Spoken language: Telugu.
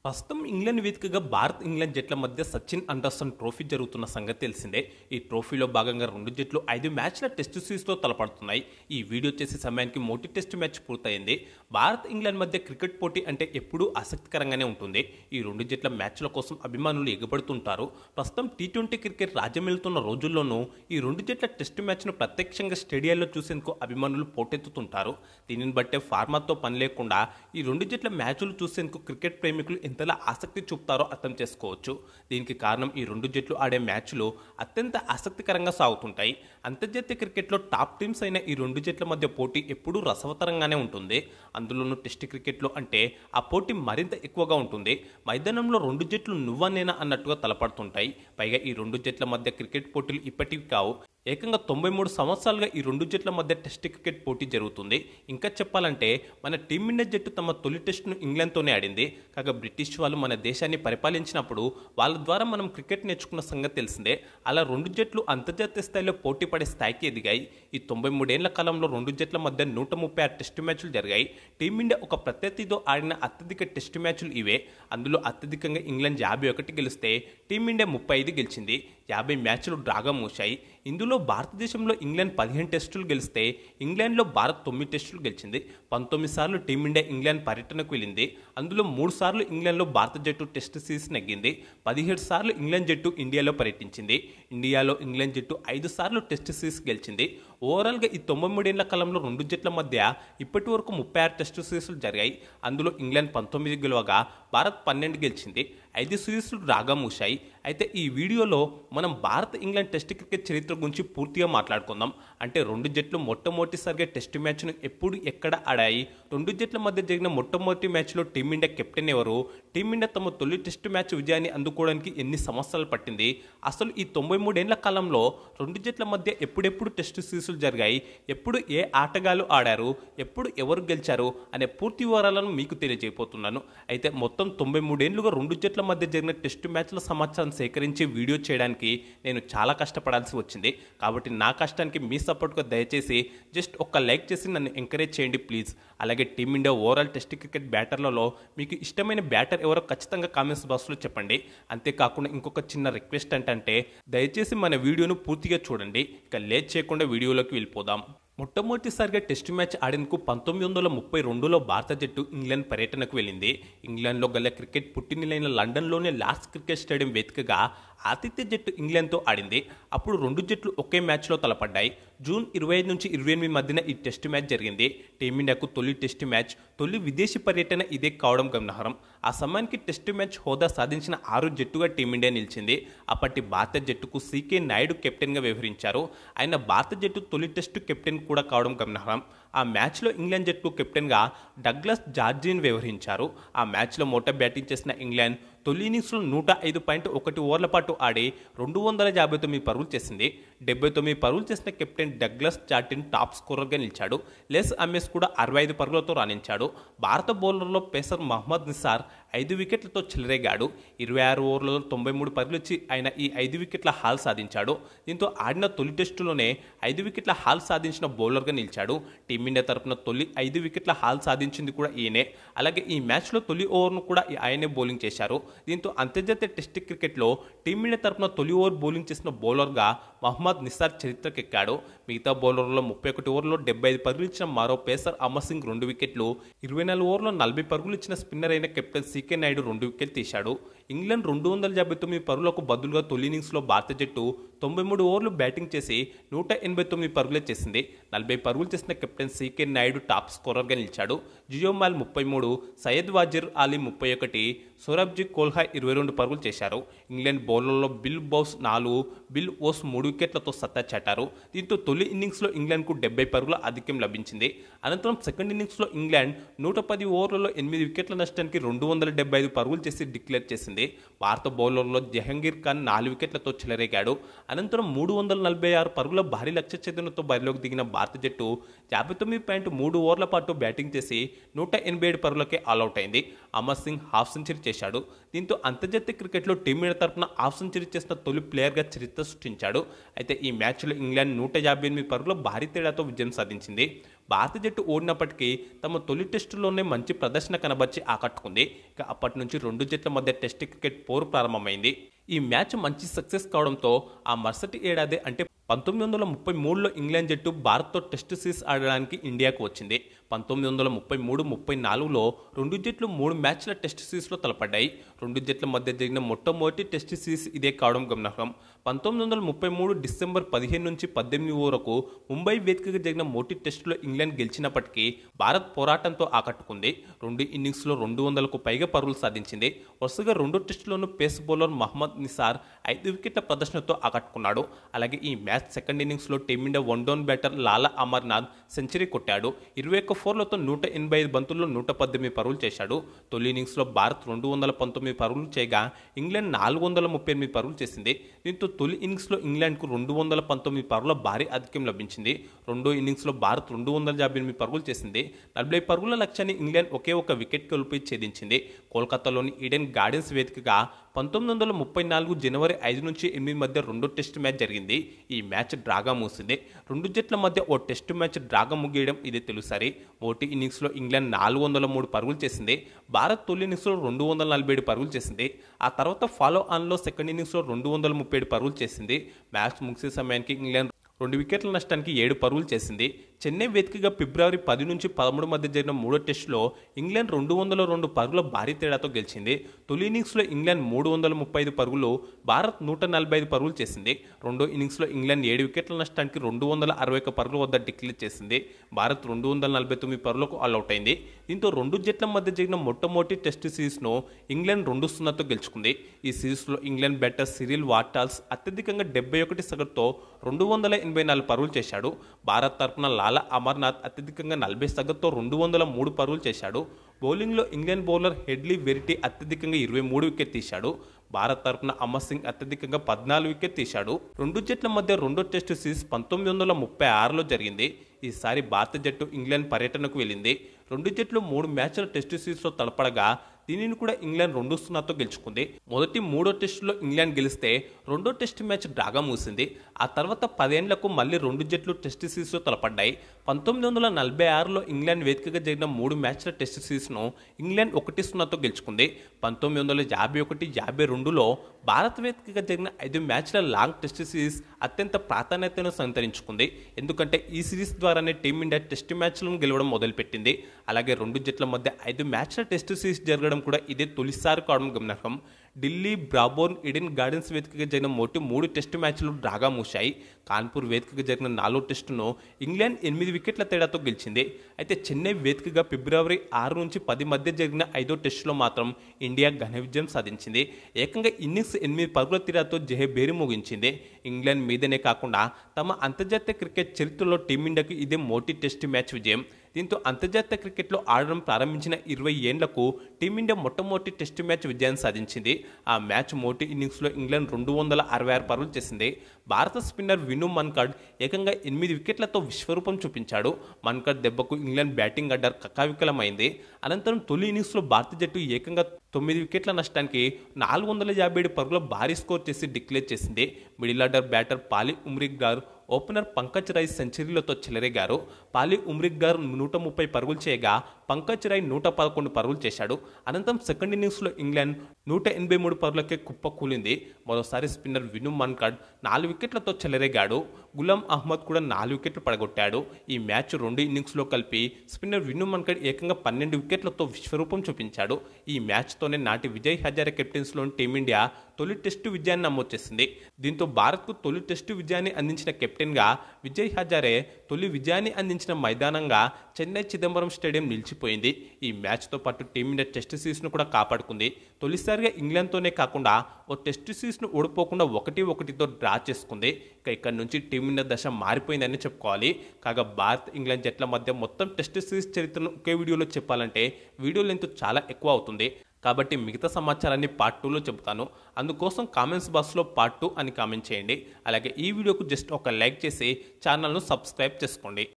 ప్రస్తుతం ఇంగ్లాండ్ వేదికగా భారత్ ఇంగ్లాండ్ జట్ల మధ్య సచిన్ అండర్సన్ ట్రోఫీ జరుగుతున్న సంగతి తెలిసిందే. ఈ ట్రోఫీలో భాగంగా రెండు జట్లు 5 మ్యాచ్ల టెస్ట్ సిరీస్లో తలపడుతున్నాయి. ఈ వీడియో చేసే సమయానికి మొదటి టెస్ట్ మ్యాచ్ పూర్తయింది. భారత్ ఇంగ్లాండ్ మధ్య క్రికెట్ పోటీ అంటే ఎప్పుడూ ఆసక్తికరంగానే ఉంటుంది. ఈ రెండు జట్ల మ్యాచ్ల కోసం అభిమానులు ఎగబడుతుంటారు. ప్రస్తుతం టీ20 క్రికెట్ రాజ్యమేలుతున్న రోజుల్లోనూ ఈ రెండు జట్ల టెస్ట్ మ్యాచ్ను ప్రత్యక్షంగా స్టేడియాల్లో చూసేందుకు అభిమానులు పోటెత్తుతుంటారు. దీనిని బట్టే ఫార్మాతో పని లేకుండా ఈ రెండు జట్ల మ్యాచ్లు చూసేందుకు క్రికెట్ ప్రేమికులు ఎంతలా ఆసక్తి చూపుతారో అర్థం చేసుకోవచ్చు. దీనికి కారణం ఈ రెండు జట్లు ఆడే మ్యాచ్లు అత్యంత ఆసక్తికరంగా సాగుతుంటాయి. అంతర్జాతీయ క్రికెట్లో టాప్ టీమ్స్ అయిన ఈ రెండు జట్ల మధ్య పోటీ ఎప్పుడూ రసవతరంగానే ఉంటుంది. అందులోనూ టెస్ట్ క్రికెట్లో అంటే ఆ పోటీ మరింత ఎక్కువగా ఉంటుంది. మైదానంలో రెండు జట్లు నువ్వా నేనా అన్నట్టుగా తలపడుతుంటాయి. పైగా ఈ రెండు జట్ల మధ్య క్రికెట్ పోటీలు ఇప్పటివి కావు. ఏకంగా 93 సంవత్సరాలుగా ఈ రెండు జట్ల మధ్య టెస్ట్ క్రికెట్ పోటీ జరుగుతుంది. ఇంకా చెప్పాలంటే మన టీమిండియా జట్టు తమ తొలి టెస్ట్ను ఇంగ్లాండ్తోనే ఆడింది. కాగా బ్రిటిష్ వాళ్ళు మన దేశాన్ని పరిపాలించినప్పుడు వాళ్ళ ద్వారా మనం క్రికెట్ నేర్చుకున్న సంగతి తెలిసిందే. అలా రెండు జట్లు అంతర్జాతీయ స్థాయిలో పోటీ పడే స్థాయికి ఎదిగాయి. ఈ 93 ఏళ్ల కాలంలో రెండు జట్ల మధ్య 136 టెస్ట్ మ్యాచ్లు జరిగాయి. టీమిండియా ఒక ప్రత్యర్థితో ఆడిన అత్యధిక టెస్ట్ మ్యాచ్లు ఇవే. అందులో అత్యధికంగా ఇంగ్లాండ్ 51 గెలిస్తే టీమిండియా 35 గెలిచింది. 50 మ్యాచ్లు డ్రాగా మూశాయి. ఇందులో భారతదేశంలో ఇంగ్లాండ్ 15 టెస్టులు గెలిస్తే ఇంగ్లాండ్లో భారత్ 9 టెస్టులు గెలిచింది. 19 సార్లు టీమిండియా ఇంగ్లాండ్ పర్యటనకు వెళ్ళింది. అందులో 3 సార్లు ఇంగ్లాండ్లో భారత జట్టు టెస్ట్ సిరీస్ నెగ్గింది. 17 సార్లు ఇంగ్లాండ్ జట్టు ఇండియాలో పర్యటించింది. ఇండియాలో ఇంగ్లాండ్ జట్టు 5 సార్లు టెస్ట్ సిరీస్ గెలిచింది. ఓవరాల్గా ఈ 93 ఏళ్ల కాలంలో రెండు జట్ల మధ్య ఇప్పటి వరకు 36 టెస్ట్ సిరీస్లు జరిగాయి. అందులో ఇంగ్లాండ్ 19 గెలవగా భారత్ 12 గెలిచింది. 5 సిరీస్లు డ్రాగా మూశాయి. అయితే ఈ వీడియోలో మనం భారత్ ఇంగ్లాండ్ టెస్ట్ క్రికెట్ చరిత్ర గురించి పూర్తిగా మాట్లాడుకుందాం. అంటే రెండు జట్లు మొట్టమొదటిసారిగా టెస్ట్ మ్యాచ్ను ఎప్పుడు ఎక్కడ ఆడాయి, రెండు జట్ల మధ్య జరిగిన మొట్టమొదటి మ్యాచ్లో టీమిండియా కెప్టెన్ ఎవరు, టీమిండియా తమ తొలి టెస్ట్ మ్యాచ్ విజయాన్ని అందుకోవడానికి ఎన్ని సంవత్సరాలు పట్టింది, అసలు ఈ 93 ఏళ్ల కాలంలో రెండు జట్ల మధ్య ఎప్పుడెప్పుడు టెస్ట్ సిరీస్లు జరిగాయి, ఎప్పుడు ఏ ఆటగాళ్లు ఆడారు, ఎప్పుడు ఎవరు గెలిచారు అనే పూర్తి వివరాలను మీకు తెలియజేయబోతున్నాను. అయితే మొత్తం 93 ఏళ్లుగా రెండు జట్ల మధ్య జరిగిన టెస్ట్ మ్యాచ్ల సమాచారం సేకరించి వీడియో చేయడానికి నేను చాలా కష్టపడాల్సి వచ్చింది. కాబట్టి నా కష్టానికి మీ సపోర్ట్గా దయచేసి జస్ట్ ఒక్క లైక్ చేసి నన్ను ఎంకరేజ్ చేయండి ప్లీజ్. అలాగే టీమిండియా ఓవరాల్ టెస్ట్ క్రికెట్ బ్యాటర్లలో మీకు ఇష్టమైన బ్యాటర్ ఎవరో ఖచ్చితంగా కామెంట్స్ బాక్స్లో చెప్పండి. అంతేకాకుండా ఇంకొక చిన్న రిక్వెస్ట్ ఏంటంటే దయచేసి మన వీడియోను పూర్తిగా చూడండి. ఇక లేట్ చేయకుండా వీడియోలోకి వెళ్ళిపోదాం. మొట్టమొదటిసారిగా టెస్ట్ మ్యాచ్ ఆడేందుకు 1932లో భారత జట్టు ఇంగ్లాండ్ పర్యటనకు వెళ్ళింది. ఇంగ్లాండ్లో గల క్రికెట్ పుట్టినిలైన లండన్లోని లార్డ్స్ క్రికెట్ స్టేడియం వేదికగా ఆతిథ్య జట్టు ఇంగ్లాండ్తో ఆడింది. అప్పుడు రెండు జట్లు ఒకే మ్యాచ్లో తలపడ్డాయి. జూన్ 25 నుంచి 28 మధ్యన ఈ టెస్ట్ మ్యాచ్ జరిగింది. టీమిండియాకు తొలి టెస్ట్ మ్యాచ్, తొలి విదేశీ పర్యటన ఇదే కావడం గమనార్హం. ఆ సమయానికి టెస్ట్ మ్యాచ్ హోదా సాధించిన 6 జట్టుగా టీమిండియా నిలిచింది. అప్పటి భారత జట్టుకు సికే నాయుడు కెప్టెన్గా వ్యవహరించారు. ఆయన భారత జట్టు తొలి టెస్టు కెప్టెన్ కూడా కావడం గమనార్హం. ఆ మ్యాచ్లో ఇంగ్లాండ్ జట్టు కెప్టెన్గా డగ్లస్ జార్జిన్ వ్యవహరించారు. ఆ మ్యాచ్లో మొదట బ్యాటింగ్ చేసిన ఇంగ్లాండ్ తొలి ఇన్నింగ్స్లో 105.1 ఓవర్ల పాటు ఆడి 259 పరుగులు చేసింది. 79 పరుగులు చేసిన కెప్టెన్ డగ్లస్ జార్జిన్ టాప్ స్కోరర్గా నిలిచాడు. లెస్ అమెస్ కూడా 65 పరుగులతో రాణించాడు. భారత బౌలర్లో పేసర్ మహమ్మద్ నిసార్ 5 వికెట్లతో చెలరేగాడు. 26 ఓవర్లలో 93 పరుగులు ఇచ్చి ఆయన ఈ 5 వికెట్ల హాల్ సాధించాడు. దీంతో ఆడిన తొలి టెస్టులోనే 5 వికెట్ల హాల్ సాధించిన బౌలర్గా నిలిచాడు. టీమిండియా తరపున తొలి 5 వికెట్ల హాల్ సాధించింది కూడా ఈయనే. అలాగే ఈ మ్యాచ్లో తొలి ఓవర్ను కూడా ఆయనే బౌలింగ్ చేశారు. దీంతో అంతర్జాతీయ టెస్ట్ క్రికెట్లో టీమిండియా తరపున తొలి ఓవర్ బౌలింగ్ చేసిన బౌలర్గా మహమ్మద్ నిసార్ చరిత్రకెక్కాడు. మిగతా బౌలర్లలో 31 ఓవర్లో 75 పరుగులు ఇచ్చిన మరో పేసర్ అమర్ సింగ్ 2 వికెట్లు, 24 ఓవర్లో 40 పరుగులు ఇచ్చిన స్పిన్నర్ అయిన కెప్టెన్ సికే నాయుడు 2 వికెట్లు తీశాడు. ఇంగ్లాండ్ 259 పరుగులకు బదులుగా తొలి ఇన్నింగ్స్లో భారత జట్టు 93 ఓవర్లు బ్యాటింగ్ చేసి 189 పరుగులే చేసింది. 40 పరుగులు చేసిన కెప్టెన్ సికే నాయుడు టాప్ స్కోరర్గా నిలిచాడు. జియోమాల్ 33, సయ్యద్ వాజిర్ అలీ 31, సౌరభ్జీ కోల్హా 22 పరుగులు చేశారు. ఇంగ్లాండ్ బౌలర్లో బిల్ బౌస్ 4, బిల్ ఓస్ 3 వికెట్లతో సత్తా చాటారు. దీంతో తొలి ఇన్నింగ్స్లో ఇంగ్లాండ్కు 70 పరుగుల ఆధిక్యం లభించింది. అనంతరం సెకండ్ ఇన్నింగ్స్లో ఇంగ్లాండ్ 110 ఓవర్లలో 8 వికెట్ల నష్టానికి 275 పరుగులు చేసి డిక్లేర్ చేసింది. భారత బౌలర్లో జహంగీర్ ఖాన్ 4 వికెట్లతో చెలరేగాడు. అనంతరం 346 పరుగుల భారీ లక్ష్య ఛేదనతో బరిలోకి దిగిన భారత జట్టు 59.3 ఓవర్ల పాటు బ్యాటింగ్ చేసి 187 పరుగులకే ఆల్అవుట్ అయింది. అమర్ సింగ్ హాఫ్ సెంచరీ చేశాడు. దీంతో అంతర్జాతీయ క్రికెట్లో టీమిండియా తరపున హాఫ్ సెంచరీ చేసిన తొలి ప్లేయర్గా చరిత్ర సృష్టించాడు. అయితే ఈ మ్యాచ్లో ఇంగ్లాండ్ 158 పరుగుల భారీ తేడాతో విజయం సాధించింది. భారత జట్టు ఓడినప్పటికీ తమ తొలి టెస్టులోనే మంచి ప్రదర్శన కనబర్చి ఆకట్టుకుంది. ఇక అప్పటి నుంచి రెండు జట్ల మధ్య టెస్ట్ క్రికెట్ పోరు ప్రారంభమైంది. ఈ మ్యాచ్ మంచి సక్సెస్ కావడంతో ఆ మరుసటి ఏడాది అంటే 1933లో ఇంగ్లాండ్ జట్టు భారత్తో టెస్ట్ సిరీస్ ఆడడానికి ఇండియాకు వచ్చింది. 1933-34లో రెండు జట్లు 3 మ్యాచ్ల టెస్ట్ సిరీస్లో తలపడ్డాయి. రెండు జట్ల మధ్య జరిగిన మొట్టమొదటి టెస్ట్ సిరీస్ ఇదే కావడం గమనార్హం. 1933 డిసెంబర్ 15 నుంచి 18 వరకు ముంబై వేదికగా జరిగిన మొదటి టెస్టులో ఇంగ్లాండ్ గెలిచినప్పటికీ భారత్ పోరాటంతో ఆకట్టుకుంది. రెండు ఇన్నింగ్స్లో 200కు పైగా పరుగులు సాధించింది. వరుసగా రెండో టెస్టులోనూ పేస్ బౌలర్ మహమ్మద్ నిసార్ 5 వికెట్ల ప్రదర్శనతో ఆకట్టుకున్నాడు. అలాగే ఈ మ్యాచ్ సెకండ్ ఇన్నింగ్స్లో టీమిండియా వన్ డౌన్ బ్యాటర్ లాలా అమర్నాథ్ సెంచరీ కొట్టాడు. 21 ఫోర్లతో 185 బంతుల్లో 118 పరుగులు చేశాడు. తొలి ఇన్నింగ్స్లో భారత్ 219 పరుగులు చేయగా ఇంగ్లాండ్ 438 పరుగులు చేసింది. దీంతో తొలి ఇన్నింగ్స్లో ఇంగ్లాండ్కు 219 పరుగుల భారీ ఆధిక్యం లభించింది. రెండో ఇన్నింగ్స్లో భారత్ 258 పరుగులు చేసింది. 40 పరుగుల లక్ష్యాన్ని ఇంగ్లాండ్ ఒకే ఒక వికెట్ కోల్పోయి ఛేదించింది. కోల్కతాలోని ఈడెన్ గార్డెన్స్ వేదికగా 1934 జనవరి 5 నుంచి 8 మధ్య రెండో టెస్ట్ మ్యాచ్ జరిగింది. ఈ మ్యాచ్ డ్రాగా ముగిసింది. రెండు జట్ల మధ్య ఓ టెస్ట్ మ్యాచ్ డ్రాగా ముగియడం ఇదే తొలిసారి. మొదటి ఇన్నింగ్స్లో ఇంగ్లాండ్ 403 పరుగులు చేసింది. భారత్ తొలి ఇన్నింగ్స్లో 247 పరుగులు చేసింది. ఆ తర్వాత ఫాలో ఆన్లో సెకండ్ ఇన్నింగ్స్లో 237 పరుగులు చేసింది. మ్యాచ్ ముగిసే సమయానికి ఇంగ్లాండ్ 2 వికెట్ల నష్టానికి 7 పరుగులు చేసింది. చెన్నై వేదికగా ఫిబ్రవరి 10 నుంచి 13 మధ్య జరిగిన మూడో టెస్టులో ఇంగ్లాండ్ 202 పరుగుల భారీ తేడాతో గెలిచింది. తొలి ఇన్నింగ్స్లో ఇంగ్లాండ్ 335 పరుగులు, భారత్ 145 పరుగులు చేసింది. రెండో ఇన్నింగ్స్లో ఇంగ్లాండ్ 7 వికెట్ల నష్టానికి 261 పరుగుల వద్ద డిక్లేర్ చేసింది. భారత్ 249 పరుగులకు ఆల్అవుట్ అయింది. దీంతో రెండు జట్ల మధ్య జరిగిన మొట్టమొదటి టెస్ట్ సిరీస్ను ఇంగ్లాండ్ 2-0తో గెలుచుకుంది. ఈ సిరీస్లో ఇంగ్లాండ్ బ్యాటర్ సిరిల్ వాటాల్స్ అత్యధికంగా 71 సగటుతో 284 పరుగులు చేశాడు. భారత్ తరపున లాలా అమర్నాథ్ అత్యధికంగా 40 సగటుతో 203 పరుగులు చేశాడు. బౌలింగ్లో ఇంగ్లాండ్ బౌలర్ హెడ్లీ వెరిటీ అత్యధికంగా 23 వికెట్ తీశాడు. భారత్ తరపున అమర్ సింగ్ అత్యధికంగా 14 వికెట్ తీశాడు. రెండు జట్ల మధ్య రెండో టెస్టు సిరీస్ 1936లో జరిగింది. ఈసారి భారత జట్టు ఇంగ్లాండ్ పర్యటనకు వెళ్ళింది. రెండు జట్లు 3 మ్యాచ్ల టెస్టు సిరీస్లో తలపడగా దీనిని కూడా ఇంగ్లాండ్ 2-0తో గెలుచుకుంది. మొదటి మూడో టెస్టులో ఇంగ్లాండ్ గెలిస్తే రెండో టెస్ట్ మ్యాచ్ డ్రాగా ముగిసింది. ఆ తర్వాత 10 ఏళ్లకు మళ్ళీ రెండు జట్లు టెస్ట్ సిరీస్లో తలపడ్డాయి. 1946లో ఇంగ్లాండ్ వేదికగా జరిగిన 3 మ్యాచ్ల టెస్ట్ సిరీస్ను ఇంగ్లాండ్ 1-0తో గెలుచుకుంది. 1951-52లో భారత్ వేదికగా జరిగిన 5 మ్యాచ్ల లాంగ్ టెస్ట్ సిరీస్ అత్యంత ప్రాధాన్యతను సంతరించుకుంది. ఎందుకంటే ఈ సిరీస్ ద్వారానే టీమిండియా టెస్ట్ మ్యాచ్లను గెలవడం మొదలుపెట్టింది. అలాగే రెండు జట్ల మధ్య 5 మ్యాచ్ల టెస్ట్ సిరీస్ జరగడం కూడా ఇదే తొలిసారి కావడం గమనార్హం. ఢిల్లీ, బ్రాబోర్న్, ఈడెన్ గార్డెన్స్ వేదికగా జరిగిన మొదటి 3 టెస్టు మ్యాచ్లు డ్రాగా మూశాయి. కాన్పూర్ వేదికగా జరిగిన 4వ టెస్టును ఇంగ్లాండ్ 8 వికెట్ల తేడాతో గెలిచింది. అయితే చెన్నై వేదికగా ఫిబ్రవరి 6 నుంచి 10 మధ్య జరిగిన 5వ టెస్టులో మాత్రం ఇండియా ఘన విజయం సాధించింది. ఏకంగా ఇన్నింగ్స్ 8 పరుగుల తేడాతో జయభేరి ముగించింది. ఇంగ్లాండ్ మీదనే కాకుండా తమ అంతర్జాతీయ క్రికెట్ చరిత్రలో టీమిండియాకు ఇదే మొదటి టెస్టు మ్యాచ్ విజయం. దీంతో అంతర్జాతీయ క్రికెట్లో ఆడడం ప్రారంభించిన 20 ఏళ్లకు టీమిండియా మొట్టమొదటి టెస్టు మ్యాచ్ విజయాన్ని సాధించింది. ఆ మ్యాచ్ మొదటి ఇన్నింగ్స్లో ఇంగ్లాండ్ 266 పరుగులు చేసింది. భారత స్పిన్నర్ విను మన్కడ్ ఏకంగా 8 వికెట్లతో విశ్వరూపం చూపించాడు. మన్కడ్ దెబ్బకు ఇంగ్లాండ్ బ్యాటింగ్ ఆర్డర్ కకావికలమైంది. అనంతరం తొలి ఇన్నింగ్స్లో భారత జట్టు ఏకంగా 9 వికెట్ల నష్టానికి 457 పరుగుల భారీ స్కోర్ చేసి డిక్లేర్ చేసింది. మిడిల్ ఆర్డర్ బ్యాటర్ పాలి ఉమ్రిక్ గారు, ఓపెనర్ పంకజ్ రాయ్ సెంచరీలతో చెలరేగారు. పాలి ఉమ్రిక్ గారు 130 పరుగులు చేయగా పంకజ్ రాయ్ 111 పరుగులు చేశాడు. అనంతరం సెకండ్ ఇన్నింగ్స్లో ఇంగ్లాండ్ 183 పరుగులకే కుప్పకూలింది. మరోసారి స్పిన్నర్ విను మన్కడ్ 4 వికెట్లతో చెలరేగాడు. గులాం అహ్మద్ కూడా 4 వికెట్లు పడగొట్టాడు. ఈ మ్యాచ్ రెండు ఇన్నింగ్స్లో కలిపి స్పిన్నర్ విను మన్కడ్ ఏకంగా 12 వికెట్లతో విశ్వరూపం చూపించాడు. ఈ మ్యాచ్తోనే నాటి విజయ్ హజారే కెప్టెన్సీలోని టీమిండియా తొలి టెస్టు విజయాన్ని నమోదు చేసింది. దీంతో భారత్కు తొలి టెస్టు విజయాన్ని అందించిన కెప్టెన్గా విజయ్ హజారే తొలి విజయాన్ని అందించిన మైదానంగా చెన్నై చిదంబరం స్టేడియం నిలిచిపోయింది. ఈ మ్యాచ్తో పాటు టీమిండియా టెస్టు సిరీస్ను కూడా కాపాడుకుంది. తొలిసారిగా ఇంగ్లాండ్తోనే కాకుండా ఓ టెస్టు సిరీస్ను ఓడిపోకుండా 1-1తో డ్రా చేసుకుంది. ఇక్కడి నుంచి టీమిండియా దశ మారిపోయిందని చెప్పుకోవాలి. కాగా భారత్, ఇంగ్లాండ్ జట్ల మధ్య మొత్తం టెస్టు సిరీస్ చరిత్రను ఒకే వీడియోలో చెప్పాలంటే వీడియో లెంత్ చాలా ఎక్కువ అవుతుంది. కాబట్టి మిగతా సమాచారాన్ని పార్ట్ 2లో చెబుతాను. అందుకోసం కామెంట్స్ బాక్స్లో పార్ట్ 2 అని కామెంట్ చేయండి. అలాగే ఈ వీడియోకు జస్ట్ ఒక లైక్ చేసి ఛానల్ను సబ్స్క్రైబ్ చేసుకోండి.